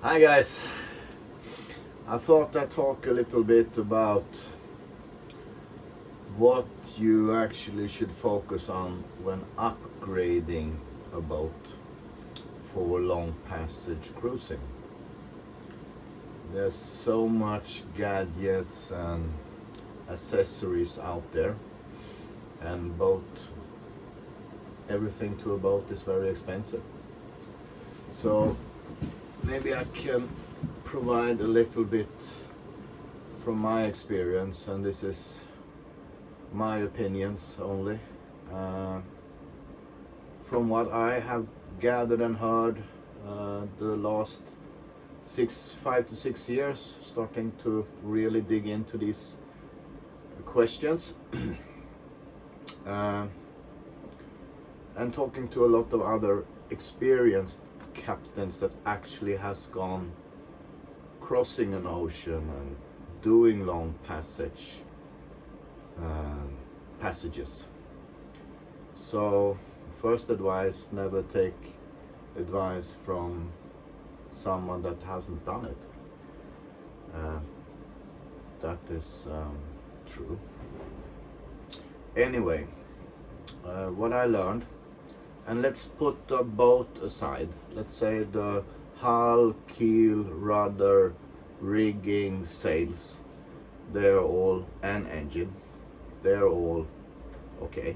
Hi guys, I thought I'd talk a little bit about what you actually should focus on when upgrading a boat for long passage cruising. There's so much gadgets and accessories out there, and everything to a boat is very expensive. So maybe I can provide a little bit from my experience, and this is my opinions only. From what I have gathered and heard the last 5 to 6 years, starting to really dig into these questions and talking to a lot of other experienced captains that actually has gone crossing an ocean and doing long passages. So first advice, never take advice from someone that hasn't done it. That is true. Anyway, what I learned, and let's put the boat aside. Let's say the hull, keel, rudder, rigging, sails, and engine, they're all okay,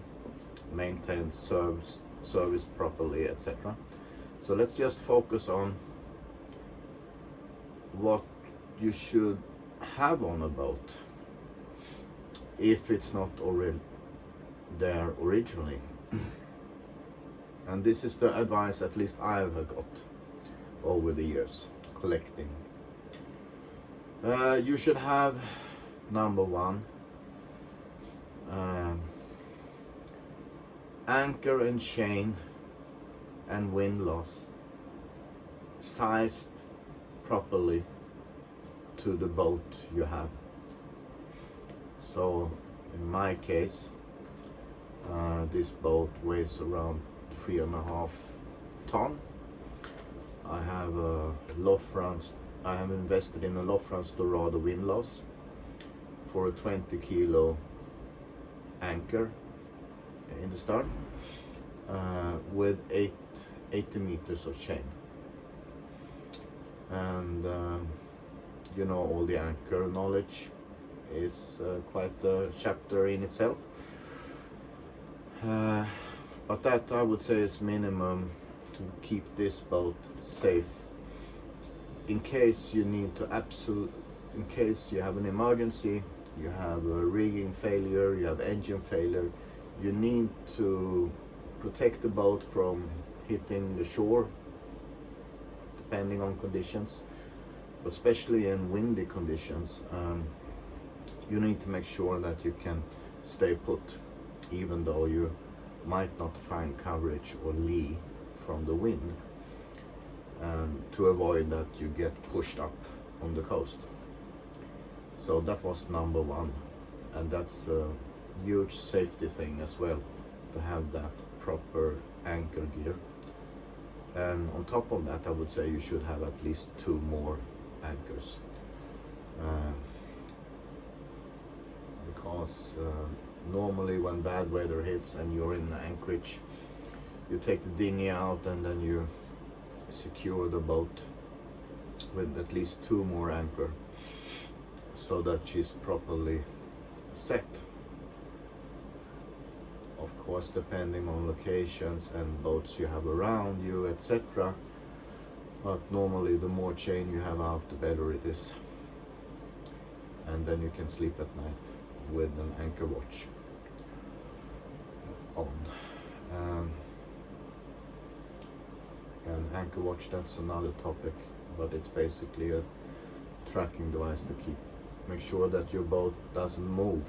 maintained, serviced properly, etc. So let's just focus on what you should have on a boat if it's not already there originally. And this is the advice at least I've got over the years collecting. You should have, number one, anchor and chain and windlass sized properly to the boat you have. So in my case, this boat weighs around 3.5 ton. I have I have invested in a Lofrans Dorado windlass for a 20 kilo anchor in the stern with 80 meters of chain. And all the anchor knowledge is quite a chapter in itself. But that, I would say, is minimum to keep this boat safe in case you need to in case you have an emergency, you have a rigging failure, you have engine failure, you need to protect the boat from hitting the shore depending on conditions, but especially in windy conditions. You need to make sure that you can stay put even though you might not find coverage or lee from the wind, to avoid that you get pushed up on the coast. So that was number one, and that's a huge safety thing as well, to have that proper anchor gear. And on top of that, I would say you should have at least 2 more anchors, because normally when bad weather hits and you're in anchorage, you take the dinghy out and then you secure the boat with at least 2 more anchor so that she's properly set. Of course, depending on locations and boats you have around you, etc. But normally the more chain you have out, the better it is. And then you can sleep at night with an anchor watch on. And anchor watch, that's another topic, but it's basically a tracking device to make sure that your boat doesn't move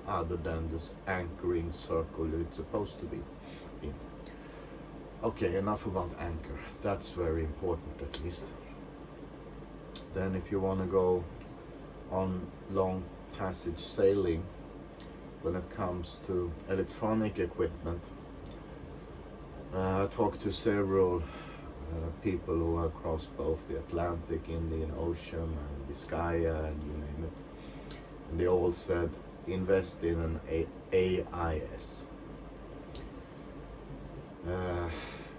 other than this anchoring circle it's supposed to be in. Okay, enough about anchor. That's very important, at least. Then if you want to go on long passage sailing, when it comes to electronic equipment, I talked to several people who have crossed both the Atlantic, Indian Ocean, and Vizcaya, and you name it. And they all said, invest in an AIS.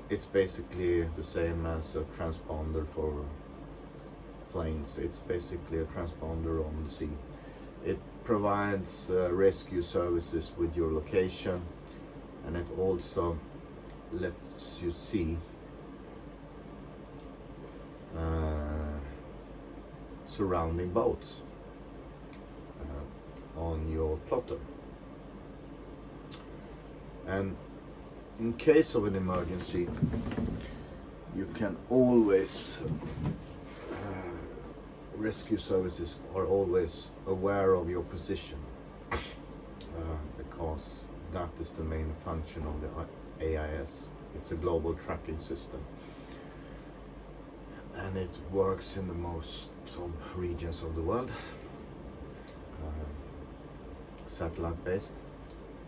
It's basically the same as a transponder for planes. It's basically a transponder on the sea. It provides rescue services with your location, and it also lets you see surrounding boats on your plotter. And in case of an emergency, you can always rescue services are always aware of your position, because that is the main function of the AIS. It's a global tracking system, and it works in the most of regions of the world, satellite based,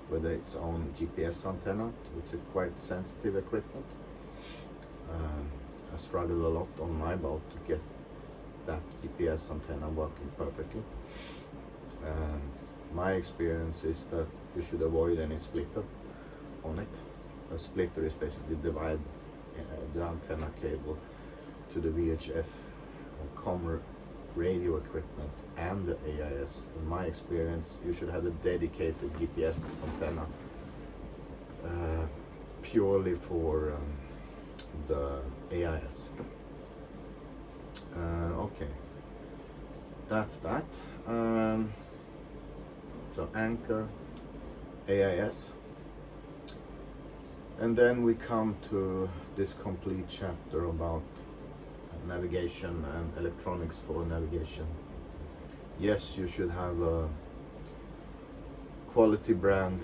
with its own GPS antenna. It's a quite sensitive equipment. I struggled a lot on my boat to get that GPS antenna working perfectly. My experience is that you should avoid any splitter on it. A splitter is basically divide the antenna cable to the VHF comm radio equipment and the AIS. In my experience, you should have a dedicated GPS antenna purely for the AIS. Okay, that's that. So anchor, AIS, and then we come to this complete chapter about navigation and electronics for navigation. Yes, you should have a quality brand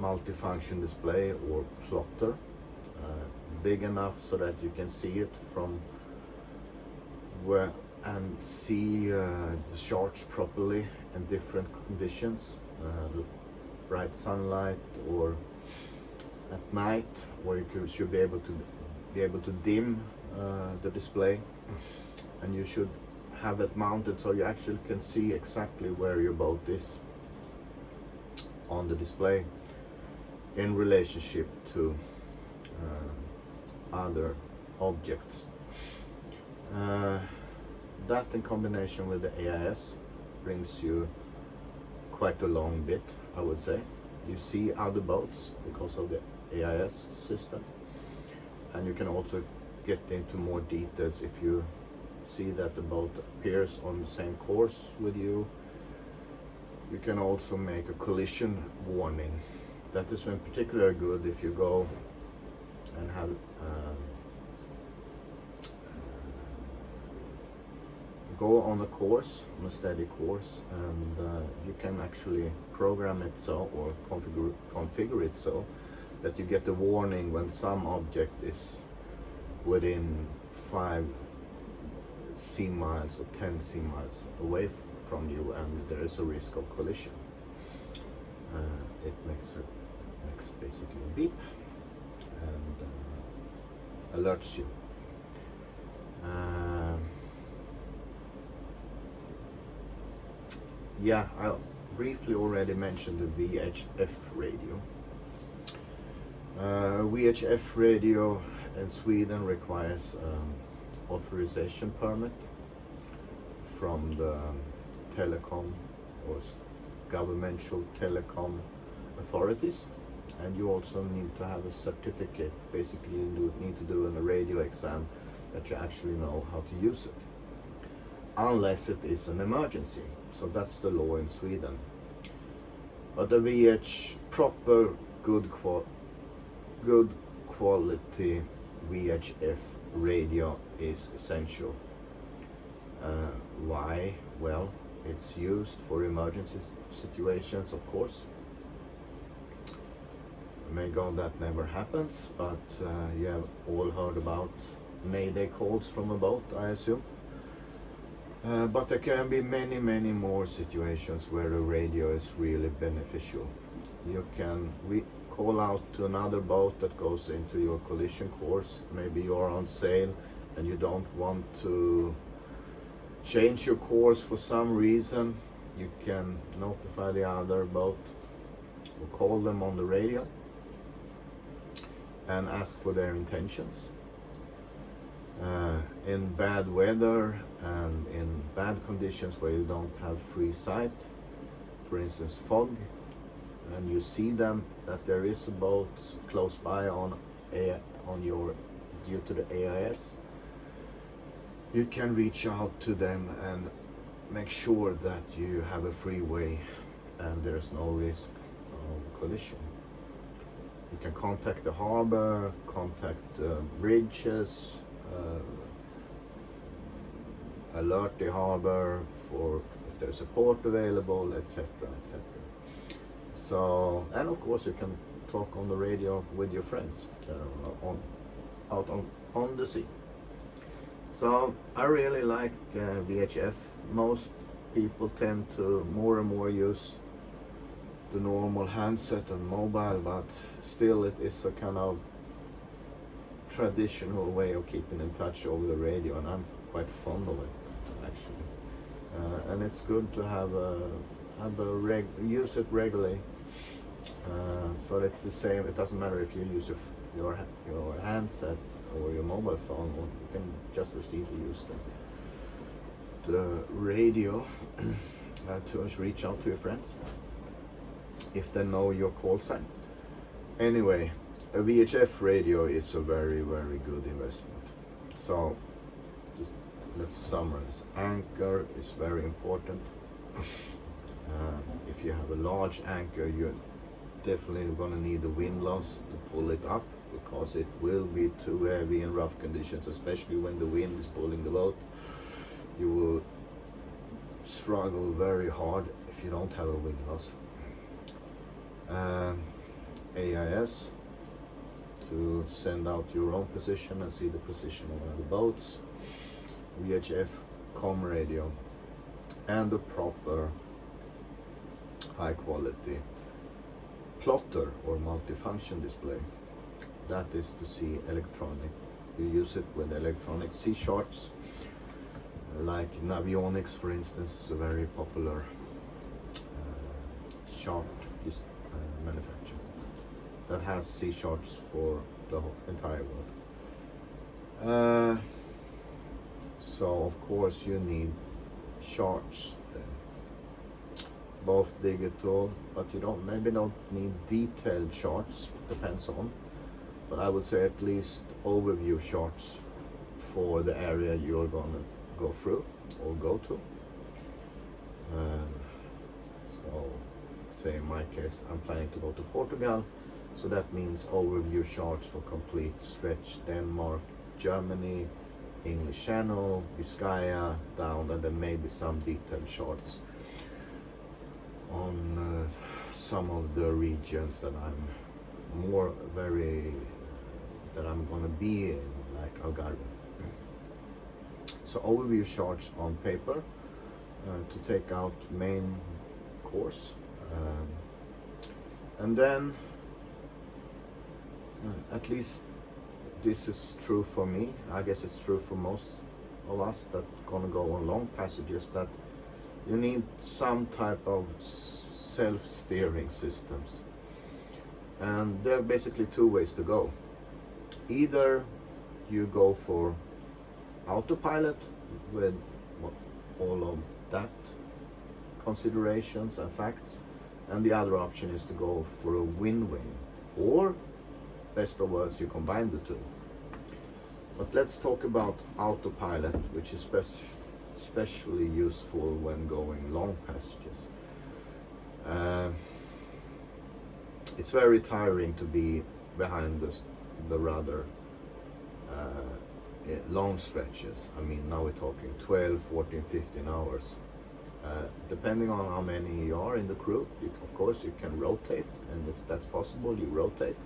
multifunction display or plotter, big enough so that you can see it from where and see the charts properly in different conditions, bright sunlight or at night, or should be able to dim the display, and you should have it mounted so you actually can see exactly where your boat is on the display in relationship to other objects. That in combination with the AIS brings you quite a long bit, I would say. You see other boats because of the AIS system, and you can also get into more details if you see that the boat appears on the same course with you. You can also make a collision warning. That is in particular good if you go and have go on a course, on a steady course, and you can actually program it so, or configure it so that you get a warning when some object is within 5 sea miles or 10 sea miles away from you and there is a risk of collision. It makes basically a beep and alerts you. Yeah, I briefly already mentioned the VHF radio. VHF radio in Sweden requires authorization permit from the telecom or governmental telecom authorities, and you also need to have a certificate. Basically, you need to do a radio exam that you actually know how to use it, unless it is an emergency. So that's the law in Sweden. But the proper good quality VHF radio is essential. Why? Well, it's used for emergency situations, of course. May God that never happens, but you have all heard about mayday calls from a boat, I assume. But there can be many more situations where the radio is really beneficial. call out to another boat that goes into your collision course. Maybe you're on sail and you don't want to change your course for some reason. You can notify the other boat or call them on the radio and ask for their intentions. In bad weather and in bad conditions where you don't have free sight, for instance fog, and you see them that there is a boat close by on your due to the AIS, you can reach out to them and make sure that you have a freeway and there's no risk of collision. You can contact the harbor, contact bridges, alert the harbor for if there's a port available, etc., etc. So, and of course you can talk on the radio with your friends that are out on the sea. So I really like VHF. Most people tend to more and more use the normal handset and mobile, but still it is a kind of traditional way of keeping in touch over the radio, and I'm quite fond of it actually. And it's good to use it regularly. So it's the same. It doesn't matter if you use your handset or your mobile phone, or you can just as easy use the radio to reach out to your friends if they know your call sign. Anyway, a VHF radio is a very, very good investment. So just let's summarize. Anchor is very important. If you have a large anchor, you're definitely going to need the windlass to pull it up, because it will be too heavy in rough conditions, especially when the wind is pulling the boat. You will struggle very hard if you don't have a windlass. AIS to send out your own position and see the position of other boats. VHF, com radio, and a proper high quality plotter or multifunction display. That is to see electronic. You use it with electronic C charts, like Navionics, for instance, is a very popular chart manufacturer that has C charts for the whole entire world. So of course you need charts then, both digital, but you maybe don't need detailed charts, depends on. But I would say at least overview charts for the area you're gonna go through or go to. So, say in my case, I'm planning to go to Portugal, so that means overview charts for complete stretch: Denmark, Germany, English Channel, Biscaya, down, and then maybe some detailed charts on some of the regions that I'm gonna be in, like Algarve. So overview charts on paper to take out main course, and then at least this is true for me. I guess it's true for most of us that gonna go on long passages, that you need some type of self-steering systems. And there are basically two ways to go. Either you go for autopilot with all of that considerations and facts, and the other option is to go for a wind-wing, or best of words, you combine the two. But let's talk about autopilot, which is especially useful when going long passages. It's very tiring to be behind the rudder long stretches. I mean, now we're talking 12, 14, 15 hours. Depending on how many you are in the crew, of course you can rotate, and if that's possible, you rotate.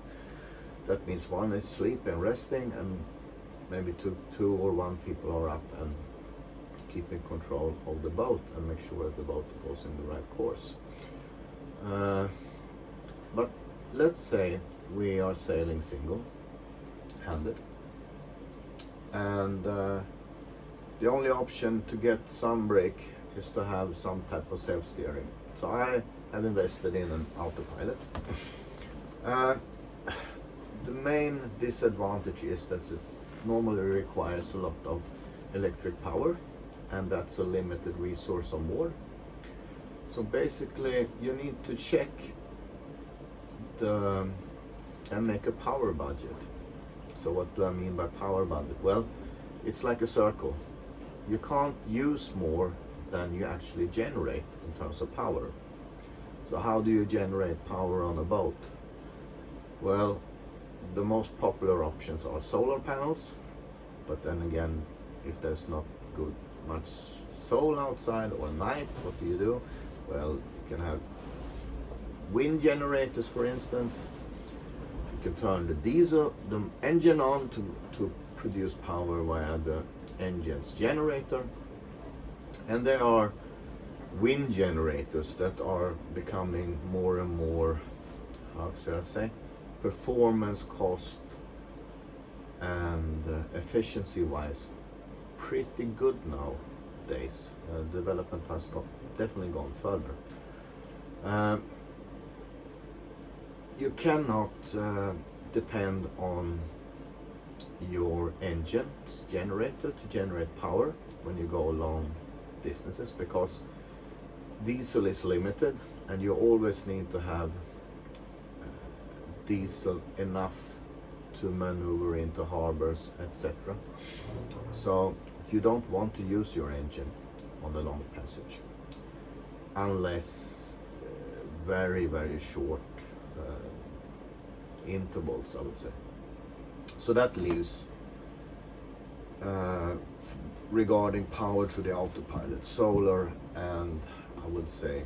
That means one is sleeping and resting, and maybe two or one people are up and keeping control of the boat and make sure that the boat goes in the right course. But let's say we are sailing single-handed, and the only option to get some brake is to have some type of self-steering. So I have invested in an autopilot. The main disadvantage is that it normally requires a lot of electric power, and that's a limited resource on board. So basically you need to check and make a power budget. So what do I mean by power budget? Well, it's like a circle. You can't use more than you actually generate in terms of power. So how do you generate power on a boat? Well, the most popular options are solar panels, but then again, if there's not much sol outside or night, what do you do? Well, you can have wind generators, for instance. You can turn the engine on to produce power via the engine's generator. And there are wind generators that are becoming more and more, how should I say, performance, cost, and efficiency wise pretty good nowadays. Development has definitely gone further. You cannot depend on your engine's generator to generate power when you go long distances, because diesel is limited and you always need to have diesel enough to maneuver into harbors, etc. So you don't want to use your engine on the long passage unless very, very short intervals, I would say. So that leaves regarding power to the autopilot, solar, and I would say,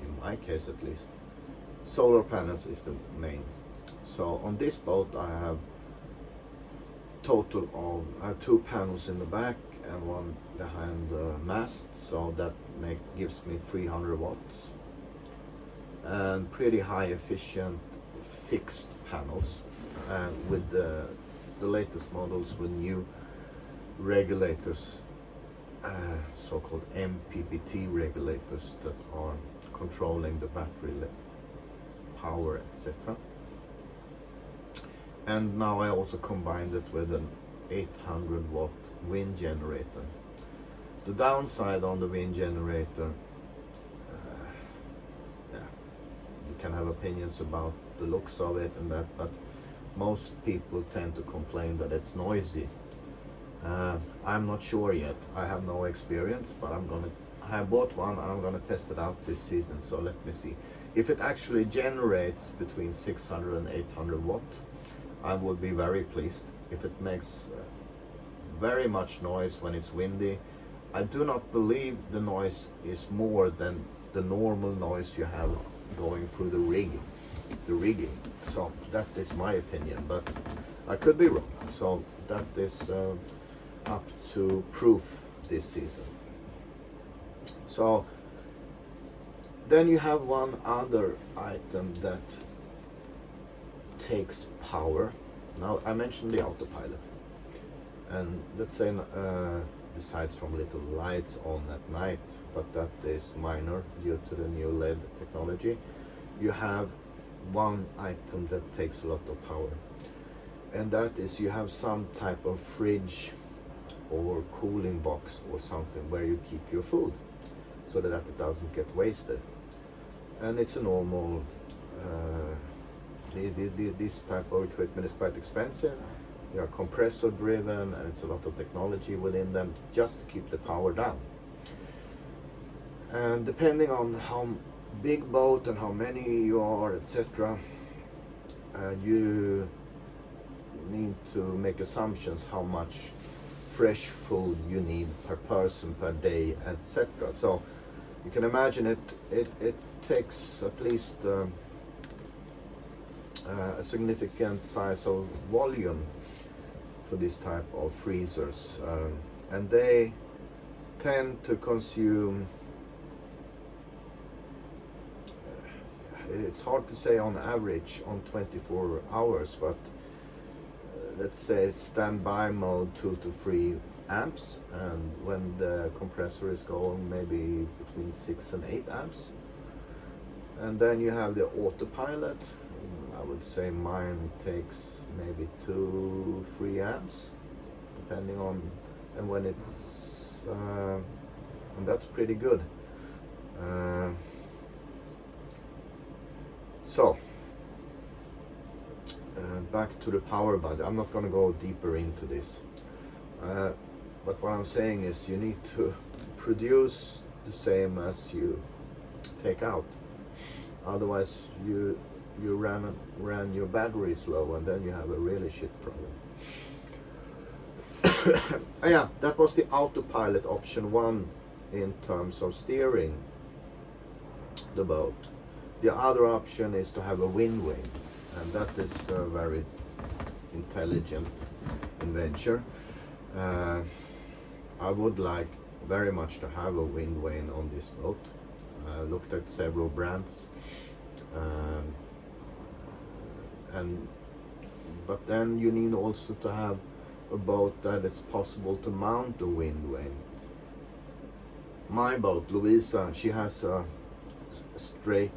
in my case at least, solar panels is the main. So on this boat I have I have 2 panels in the back and one behind the mast, so that gives me 300 watts and pretty high efficient fixed panels, and with the latest models with new regulators, so-called MPPT regulators that are controlling the battery power, etc. And now I also combined it with an 800 watt wind generator. The downside on the wind generator, you can have opinions about the looks of it and that, but most people tend to complain that it's noisy. I'm not sure yet. I have no experience, but I have bought one and I'm gonna test it out this season. So let me see if it actually generates between 600 and 800 watt. I would be very pleased. If it makes very much noise when it's windy, I do not believe the noise is more than the normal noise you have going through the rigging. So that is my opinion, but I could be wrong. So that is up to proof this season. So then you have one other item that takes power. Now I mentioned the autopilot, and let's say besides from little lights on at night, but that is minor due to the new LED technology, you have one item that takes a lot of power, and that is you have some type of fridge or cooling box or something where you keep your food so that it doesn't get wasted. And it's a normal this type of equipment is quite expensive. They are compressor driven and it's a lot of technology within them just to keep the power down. And depending on how big boat and how many you are, etc., you need to make assumptions how much fresh food you need per person per day, etc. So you can imagine it takes at least a significant size of volume for this type of freezers, and they tend to consume it's hard to say on average on 24 hours, but let's say standby mode 2 to 3 amps, and when the compressor is going maybe between 6 and 8 amps. And then you have the autopilot. I would say mine takes maybe 2-3 amps depending on, and when it's and that's pretty good. So back to the power budget. I'm not going to go deeper into this, but what I'm saying is you need to produce the same as you take out. Otherwise you ran your batteries low, and then you have a really shit problem. Yeah, that was the autopilot option 1 in terms of steering the boat. The other option is to have a wind vane, and that is a very intelligent invention. I would like very much to have a wind vane on this boat. I looked at several brands, but then you need also to have a boat that it's possible to mount a wind vane. My boat, Lovisa, she has a straight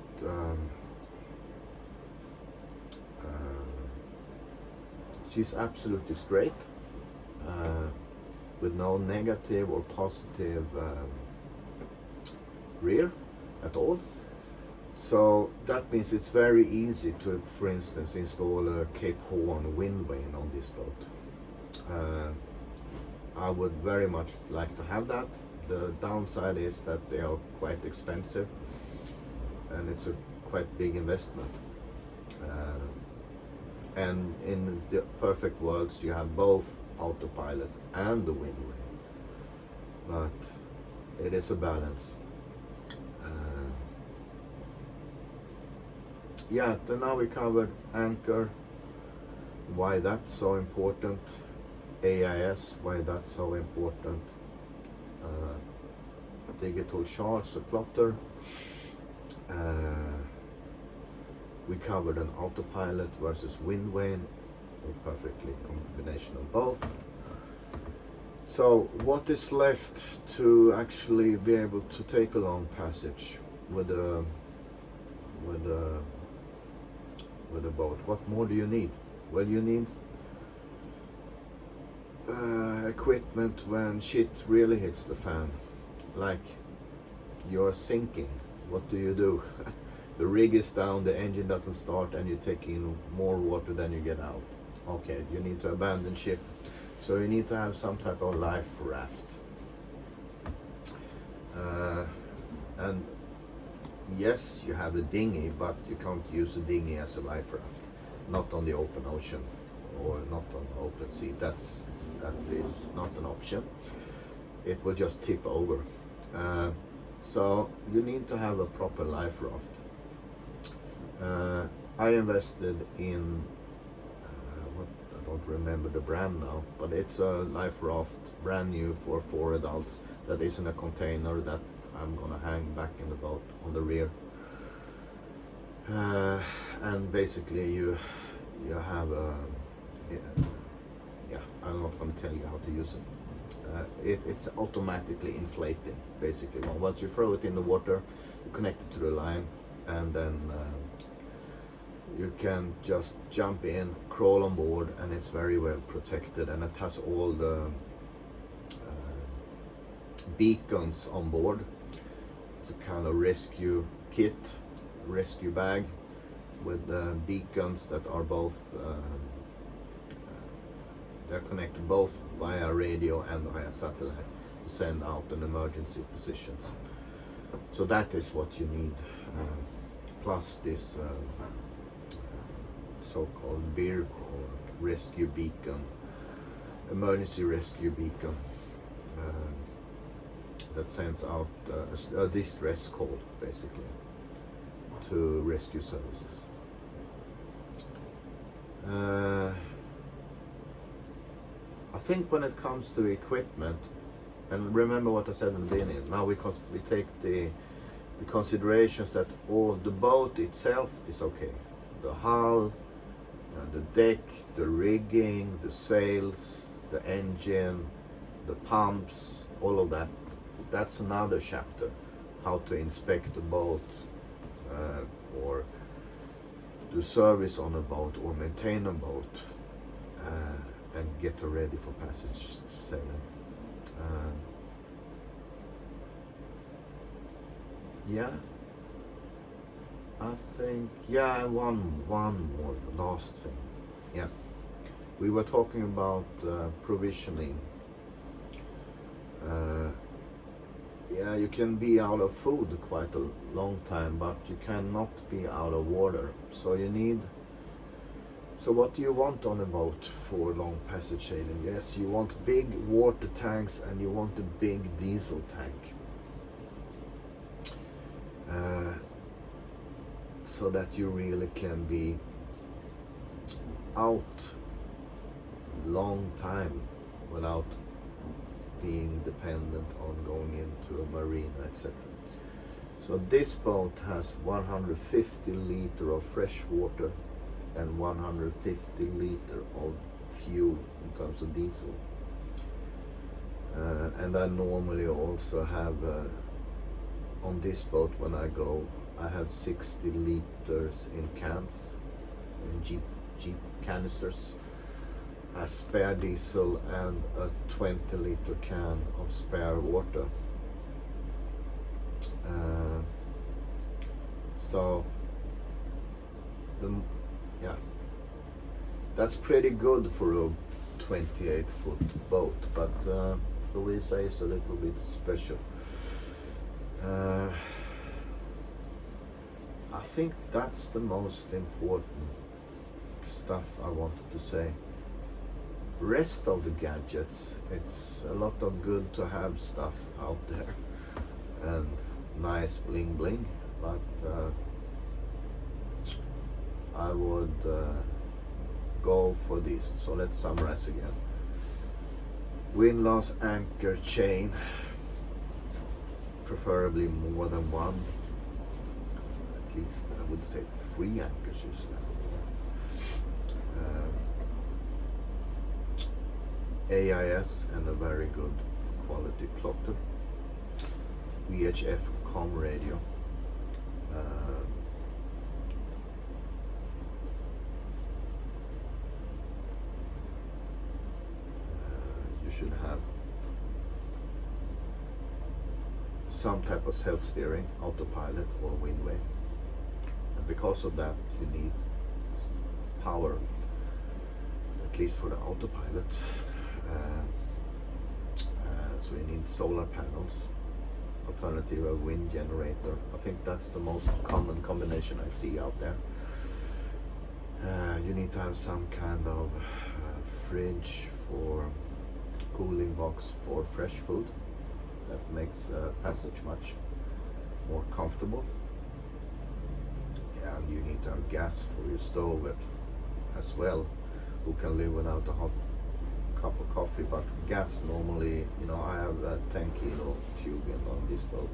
she's absolutely straight, with no negative or positive rear at all. So that means it's very easy to, for instance, install a Cape Horn wind vane on this boat. I would very much like to have that. The downside is that they are quite expensive, and it's a quite big investment. And in the perfect worlds, you have both autopilot and the wind vane, but it is a balance. Yeah, then now we covered anchor, why that's so important, AIS, why that's so important, digital charts, a plotter. We covered an autopilot versus wind vane, a perfectly combination of both. So what is left to actually be able to take a long passage with a boat? What more do you need? Well, you need equipment when shit really hits the fan, like you're sinking. What do? The rig is down, the engine doesn't start, and you take in more water than you get out. Okay, you need to abandon ship, so you need to have some type of life raft. And yes, you have a dinghy, but you can't use a dinghy as a life raft, not on the open ocean or not on the open sea. That is not an option. It will just tip over. So you need to have a proper life raft. I invested in I don't remember the brand now, but it's a life raft, brand new, for 4 adults, that is in a container that I'm gonna hang back in the boat on the rear. And basically you have a yeah, I'm not gonna tell you how to use it. It's automatically inflating, basically. Once you throw it in the water, you connect it to the line, and then you can just jump in, crawl on board, and it's very well protected, and it has all the beacons on board. It's a kind of rescue kit, rescue bag with beacons that are both they're connected both via radio and via satellite to send out an emergency positions. So that is what you need, plus this so-called BIRB, or rescue beacon, emergency rescue beacon, that sends out a distress call, basically, to rescue services. I think when it comes to equipment, and remember what I said in the beginning, now we take the the considerations that all the boat itself is okay. The hull, the deck, the rigging, the sails, the engine, the pumps, all of that. That's another chapter. How to inspect the boat, or do service on a boat, or maintain a boat, and get her ready for passage sailing. Yeah, I think, yeah, one more, the last thing. Yeah, we were talking about provisioning. Yeah, you can be out of food quite a long time, but you cannot be out of water. So you need, so what do you want on a boat for long passage sailing? Yes, you want big water tanks and you want a big diesel tank. So that you really can be out long time without being dependent on going into a marina, etc. So this boat has 150 liter of fresh water and 150 liter of fuel in terms of diesel. And I normally also have, on this boat when I go, I have 60 liters in cans, in Jeep canisters, a spare diesel and a 20-liter can of spare water. So yeah, that's pretty good for a 28-foot boat, but Lovisa is a little bit special. I think that's the most important stuff I wanted to say. Rest of the gadgets, it's a lot of good to have stuff out there and nice bling bling, but I would go for this. So let's summarize again. Windlass, anchor, chain, preferably more than one. At least I would say 3 anchors usually. AIS and a very good quality plotter. VHF com radio. You should have some type of self-steering, autopilot or windway. And because of that, you need power, at least for the autopilot. So you need solar panels, alternative a wind generator. I think that's the most common combination I see out there. You need to have some kind of fridge for cooling box for fresh food. That makes passage much more comfortable. And you need to have gas for your stove as well. Who can live without a hot cup of coffee? But gas normally, you know, I have a 10 kilo tube on this boat,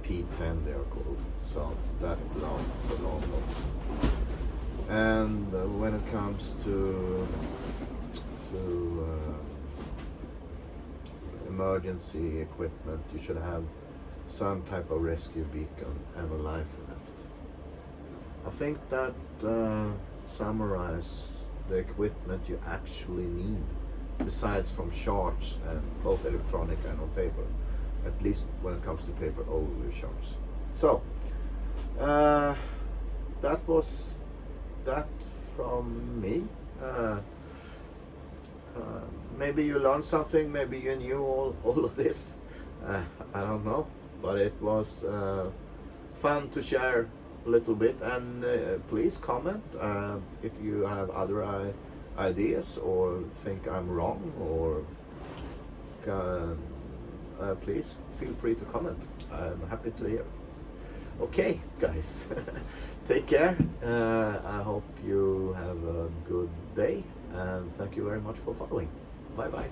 P10 they are called, so that lasts a long time. And when it comes to emergency equipment, you should have some type of rescue beacon and a life raft. I think that summarize the equipment you actually need, besides from charts and both electronic and on paper, at least when it comes to paper overview charts. So that was that from me. Maybe you learned something, maybe you knew all of this, I don't know, but it was fun to share a little bit. And please comment if you have other ideas or think I'm wrong, or please feel free to comment. I'm happy to hear. Okay guys, take care. I hope you have a good day, and thank you very much for following. Bye bye.